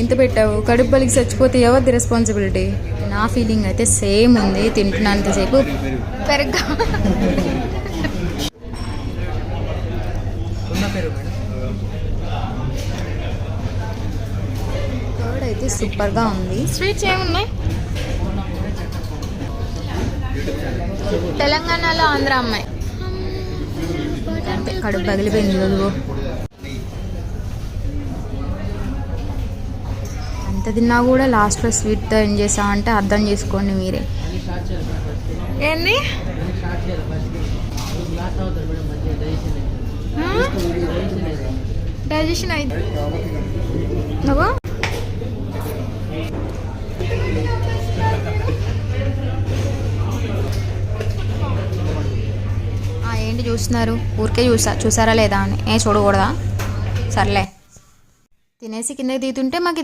ఎంత పెట్టావు? కడుపు బలికి చచ్చిపోతే ఎవరిది రెస్పాన్సిబిలిటీ? నా ఫీలింగ్ అయితే సేమ్ ఉంది. తింటున్నంతసేపు పెరుగ్గా కర్డ్ అయితే సూపర్గా ఉంది. స్వీట్స్ ఏమున్నాయి? తెలంగాణలో ఆంధ్ర అమ్మాయి అంటే కడుపు పగిలిపోయింది రోజు. ఎంత తిన్నా కూడా లాస్ట్లో స్వీట్తో ఏం చేసామంటే అర్థం చేసుకోండి మీరే. ఏంది డైజెషన్ అయింది నువ్వు ఏంటి చూస్తున్నారు? ఊరికే చూసారా లేదా అని చూడకూడదా? సర్లే తినేసి కిందకి దిగుతుంటే మాకు